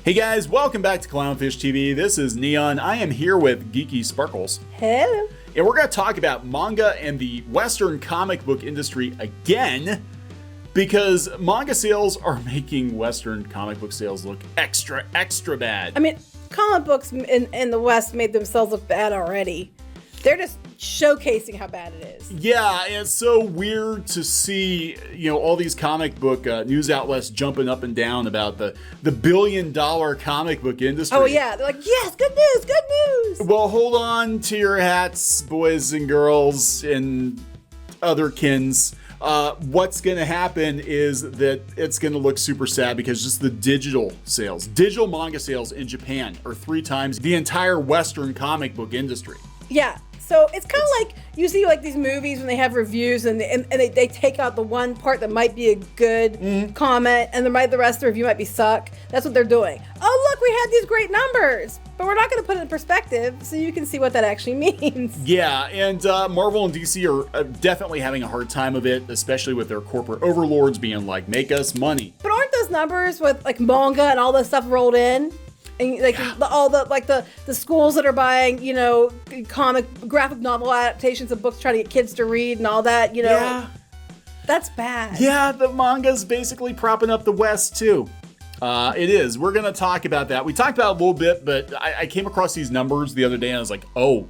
Hey guys, welcome back to Clownfish TV. This is Kneon. I am here with Geeky Sparkles. Hello. And we're going to talk about manga and the Western comic book industry again, because manga sales are making Western comic book sales look extra bad. I mean, comic books in the West made themselves look bad already. They're just showcasing how bad it is. Yeah, and it's so weird to see, all these comic book news outlets jumping up and down about the billion-dollar comic book industry. Oh yeah, they're like, yes, good news, good news. Well, hold on to your hats, boys and girls and other kins. What's going to happen is that it's going to look super sad because just the digital manga sales in Japan are 3 times the entire Western comic book industry. Yeah. So it's kind of like you see like these movies when they have reviews and they take out the one part that might be a good comment and the rest of the review might be suck. That's what they're doing. Oh, look, we had these great numbers, but we're not going to put it in perspective so you can see what that actually means. Yeah, and Marvel and DC are definitely having a hard time of it, especially with their corporate overlords being like, make us money. But aren't those numbers with like manga and all this stuff rolled in? And like the schools that are buying, graphic novel adaptations of books trying to get kids to read and all that, Yeah. That's bad. Yeah, the manga's basically propping up the West too. It is. We're going to talk about that. We talked about it a little bit, but I came across these numbers the other day and I was like, oh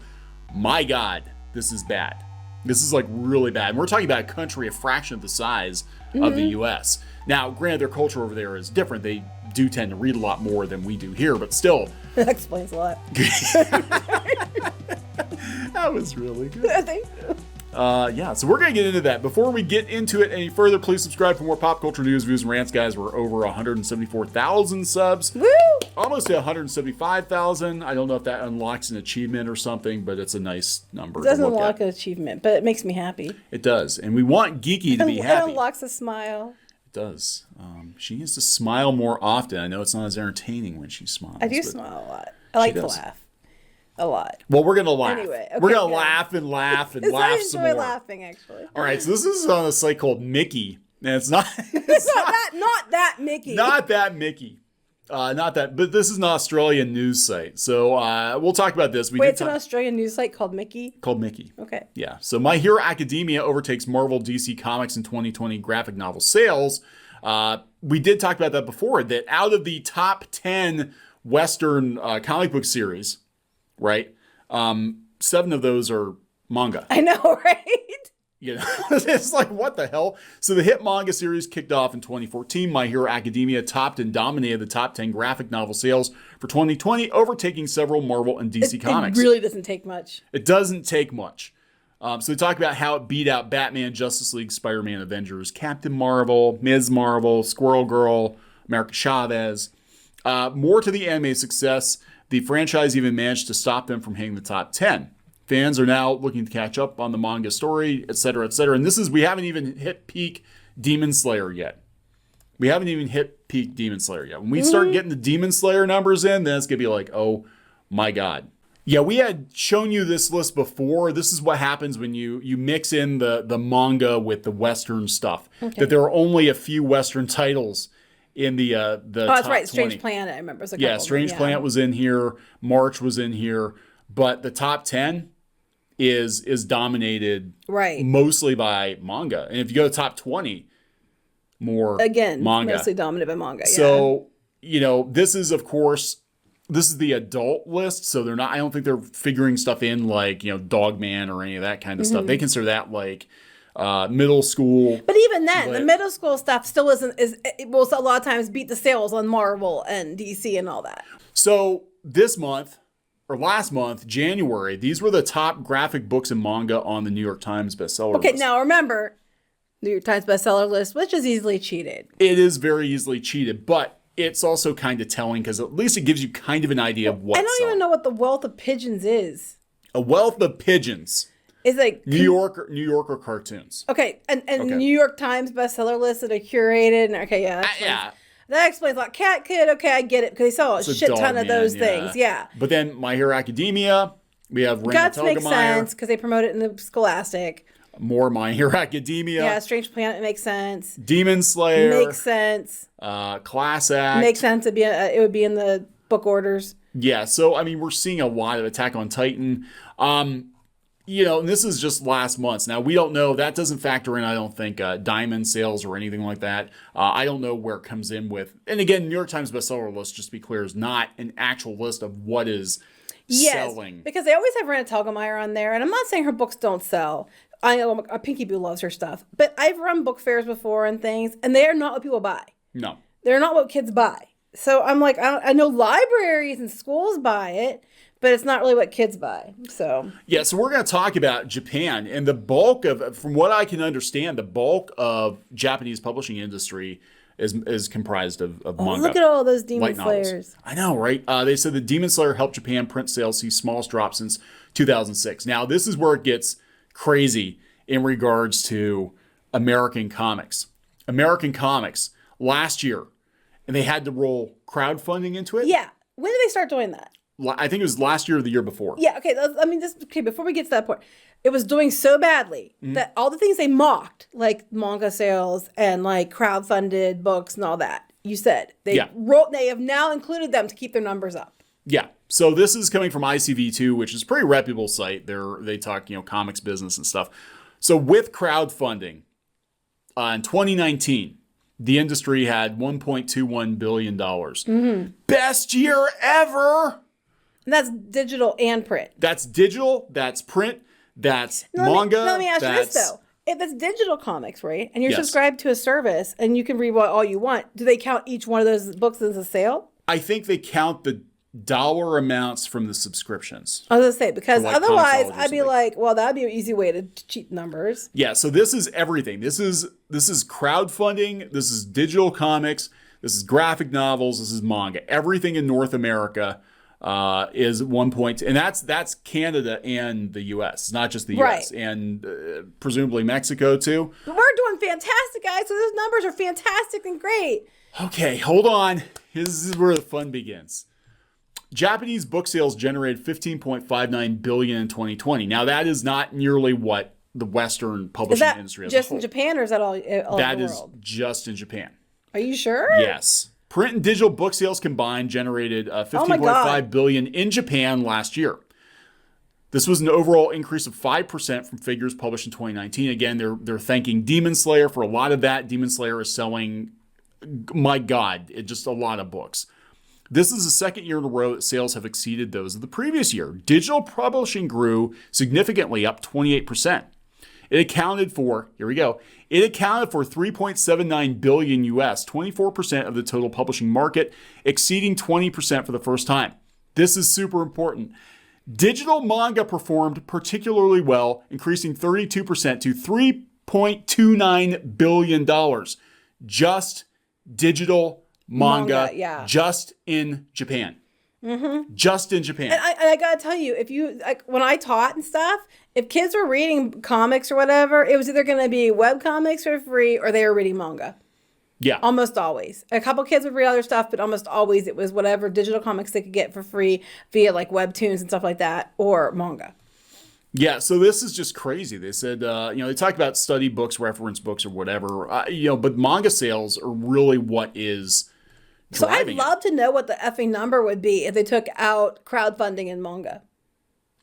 my God, this is bad. This is like really bad. And we're talking about a country a fraction of the size of the US. Now, granted, their culture over there is different. They do tend to read a lot more than we do here, but still. That explains a lot. That was really good. Thank you. So we're going to get into that. Before we get into it any further, please subscribe for more pop culture news, views, and rants, guys. We're over 174,000 subs. Woo! Almost to 175,000. I don't know if that unlocks an achievement or something, but it's a nice number. It doesn't unlock an achievement, but it makes me happy. It does. And we want Geeky to be happy. It unlocks a smile. It does. She needs to smile more often. I know it's not as entertaining when she smiles. I do smile a lot. I like to laugh. A lot. Well, we're going to laugh. Anyway, okay, we're going to laugh and laugh and laugh some more. I enjoy laughing, actually. All right, so this is on a site called Mickey. And it's not... Not that Mickey. Not that Mickey. Not that, but this is an Australian news site. So we'll talk about this. It's an Australian news site called Mickey? Called Mickey. Okay. Yeah. So My Hero Academia overtakes Marvel DC Comics in 2020 graphic novel sales. We did talk about that before, that out of the top 10 Western comic book series, right, 7 of those are manga. I know, right? It's like, what the hell? So the hit manga series kicked off in 2014. My Hero Academia topped and dominated the top 10 graphic novel sales for 2020, overtaking several Marvel and DC comics. It really doesn't take much. It doesn't take much. So we talk about how it beat out Batman, Justice League, Spider-Man, Avengers, Captain Marvel, Ms. Marvel, Squirrel Girl, America Chavez. More to the anime success, the franchise even managed to stop them from hitting the top 10. Fans are now looking to catch up on the manga story, etc., etc. And we haven't even hit peak Demon Slayer yet. When we start getting the Demon Slayer numbers in, then it's going to be like, oh my God. Yeah, we had shown you this list before. This is what happens when you mix in the manga with the Western stuff. Okay. That there are only a few Western titles in the top 20. That's right, Strange Planet, I remember. Strange Planet was in here. March was in here. But the top 10 is dominated mostly by manga. And if you go to top 20, more again, manga. Mostly dominated by manga, yeah. So, this is, of course, this is the adult list. So they're not, I don't think they're figuring stuff in like, Dogman or any of that kind of stuff. They consider that like middle school. But even then, the middle school stuff still it will a lot of times beat the sales on Marvel and DC and all that. So this month, or last month, January, these were the top graphic books and manga on the New York Times bestseller list. Okay, now remember, New York Times bestseller list, which is easily cheated. It is very easily cheated, but it's also kind of telling because at least it gives you kind of an idea of what's I don't even know what the Wealth of Pigeons is. A Wealth of Pigeons. It's like New Yorker cartoons. Okay, and New York Times bestseller lists that are curated. And okay, yeah. That explains a lot. Cat Kid, okay, I get it, because he saw a shit ton of those things, yeah. But then My Hero Academia, we have Guts makes sense, because they promote it in the Scholastic. More My Hero Academia. Yeah, Strange Planet makes sense. Demon Slayer. Makes sense. Class Act. Makes sense. It would be in the book orders. Yeah, so, I mean, we're seeing a lot of Attack on Titan. And this is just last month. Now, we don't know. That doesn't factor in, I don't think, Diamond sales or anything like that. I don't know where it comes in with. And again, New York Times bestseller list, just to be clear, is not an actual list of what is selling. Because they always have Rena Telgemeier on there. And I'm not saying her books don't sell. I know Pinky Boo loves her stuff. But I've run book fairs before and things, and they are not what people buy. No. They're not what kids buy. So I'm like, I know libraries and schools buy it, but it's not really what kids buy. So yeah, so we're going to talk about Japan, and the bulk of, from what I can understand, the bulk of Japanese publishing industry is comprised of manga. Look at all those Demon light novels. Slayers. I know, right? They said the Demon Slayer helped Japan print sales see smallest drop since 2006. Now, this is where it gets crazy in regards to American comics. American comics last year, and they had to roll crowdfunding into it. Yeah. When did they start doing that? I think it was last year or the year before. Yeah, okay. Before we get to that point, it was doing so badly that all the things they mocked, like manga sales and like crowdfunded books and all that, you said they have now included them to keep their numbers up. Yeah. So this is coming from ICV2, which is a pretty reputable site. They talk, comics business and stuff. So with crowdfunding, in 2019, the industry had $1.21 billion. Best year ever. And that's digital and print. That's digital, that's print, that's manga. Let me ask you this, though. If it's digital comics, right, and you're subscribed to a service and you can read all you want, do they count each one of those books as a sale? I think they count the dollar amounts from the subscriptions. I was going to say, because otherwise I'd be like, well, that'd be an easy way to cheat numbers. Yeah, so this is everything. This is crowdfunding. This is digital comics. This is graphic novels. This is manga. Everything in North America is 1 point, and that's Canada and the U.S., not just the U.S. and presumably Mexico too. But we're doing fantastic, guys. So those numbers are fantastic and great. Okay, hold on. This is where the fun begins. Japanese book sales generated $15.59 billion in 2020. Now that is not nearly what the Western publishing industry has. Just in Japan, or is that all that the world? That is just in Japan. Are you sure? Yes. Print and digital book sales combined generated $15.5 billion in Japan last year. This was an overall increase of 5% from figures published in 2019. Again, they're thanking Demon Slayer for a lot of that. Demon Slayer is selling, my God, just a lot of books. This is the second year in a row that sales have exceeded those of the previous year. Digital publishing grew significantly, up 28%. It accounted for, here we go, it accounted for $3.79 billion US, 24% of the total publishing market, exceeding 20% for the first time. This is super important. Digital manga performed particularly well, increasing 32% to $3.29 billion. Just digital manga, just in Japan. Just in Japan. And I gotta tell you, if you when I taught and stuff, if kids were reading comics or whatever, it was either going to be web comics for free or they were reading manga. Yeah. Almost always. A couple kids would read other stuff, but almost always it was whatever digital comics they could get for free via like webtoons and stuff like that, or manga. Yeah, so this is just crazy. They said, they talk about study books, reference books, or whatever, but manga sales are really what is driving So I'd love to know what the effing number would be if they took out crowdfunding and manga.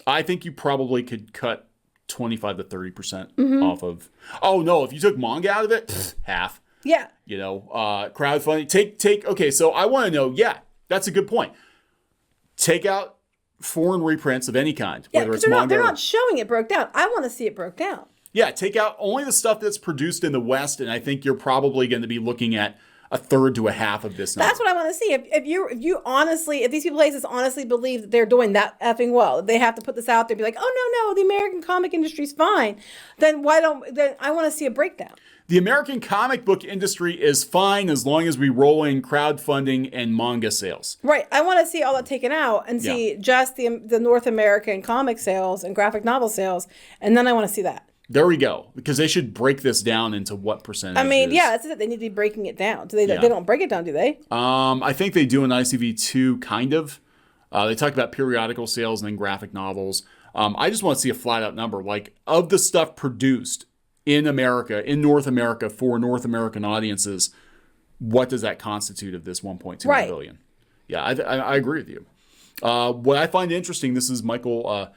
I think you probably could cut 25 to 30% off of. Oh no, if you took manga out of it, half. Yeah. Crowdfunding. Take. Okay, so I want to know. Yeah, that's a good point. Take out foreign reprints of any kind, whether it's manga. They're not showing it broke down. I want to see it broke down. Yeah, take out only the stuff that's produced in the West, and I think you're probably going to be looking at a third to a half of this number. That's what I want to see. If these places honestly believe that they're doing that effing well, they have to put this out there, be like, oh no, the American comic industry's fine. Then I want to see a breakdown. The American comic book industry is fine as long as we roll in crowdfunding and manga sales. Right. I want to see all that taken out and see just the North American comic sales and graphic novel sales, and then I want to see that. There we go. Because they should break this down into what percentage. I mean, that's it. They need to be breaking it down. They don't break it down, do they? I think they do in ICV2, kind of. They talk about periodical sales and then graphic novels. I just want to see a flat out number. Like, of the stuff produced in America, in North America, for North American audiences, what does that constitute of this 1.2 billion? Yeah, I agree with you. What I find interesting, this is Michael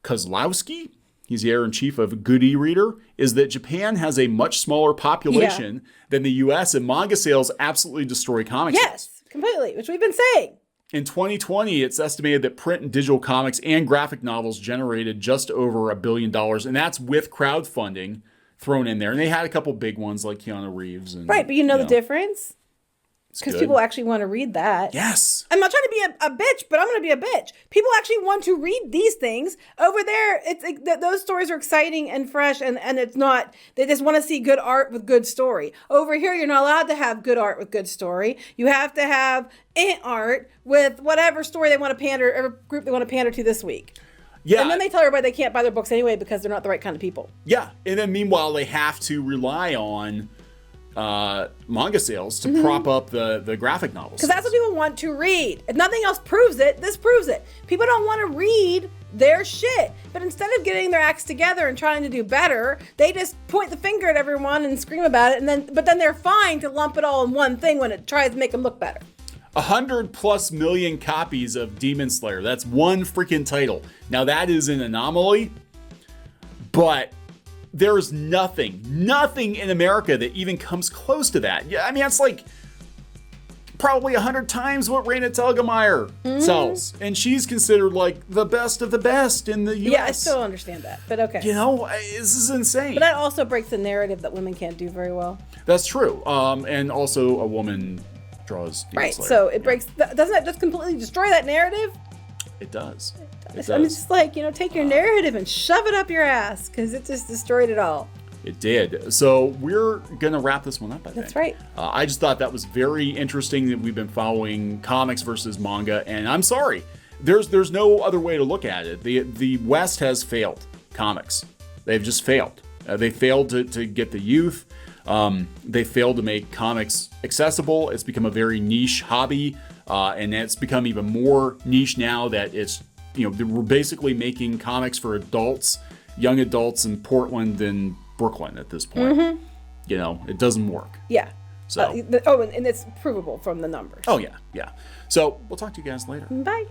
Kozlowski, he's the editor-in-chief of Good E-Reader, is that Japan has a much smaller population than the U.S., and manga sales absolutely destroy comics. Yes, completely, which we've been saying. In 2020, it's estimated that print and digital comics and graphic novels generated just over $1 billion, and that's with crowdfunding thrown in there. And they had a couple big ones like Keanu Reeves. And, right, but you know the difference? It's Because good. people actually want to read that. Yes. I'm not trying to be a bitch, but I'm going to be a bitch. People actually want to read these things. Over there, those stories are exciting and fresh, and it's not, they just want to see good art with good story. Over here, you're not allowed to have good art with good story. You have to have art with whatever story they want to pander, or group they want to pander to this week. Yeah. And then they tell everybody they can't buy their books anyway because they're not the right kind of people. Yeah. And then meanwhile, they have to rely on manga sales to prop up the graphic novels. Because that's what people want to read. If nothing else proves it, this proves it. People don't want to read their shit. But instead of getting their acts together and trying to do better, they just point the finger at everyone and scream about it. But then they're fine to lump it all in one thing when it tries to make them look better. 100+ million copies of Demon Slayer. That's one freaking title. Now that is an anomaly, but there is nothing in America that even comes close to that. Yeah, I mean, it's like probably 100 times what Raina Telgemeier sells. And she's considered like the best of the best in the U.S. Yeah, I still don't understand that, but okay. You know, this is insane. But that also breaks the narrative that women can't do very well. That's true. And also a woman draws Demon Right, Slayer. so it breaks, doesn't that just completely destroy that narrative? It does. It I'm does. just like, take your narrative and shove it up your ass, because it just destroyed it all. It did. So we're going to wrap this one up, I think. That's right. I just thought that was very interesting that we've been following comics versus manga. And I'm sorry, there's no other way to look at it. The West has failed comics. They've just failed. They failed to get the youth. They failed to make comics accessible. It's become a very niche hobby. And it's become even more niche now that it's, we're basically making comics for adults, young adults in Portland and Brooklyn at this point. It doesn't work. Yeah. So. And it's provable from the numbers. Oh, yeah. So we'll talk to you guys later. Bye.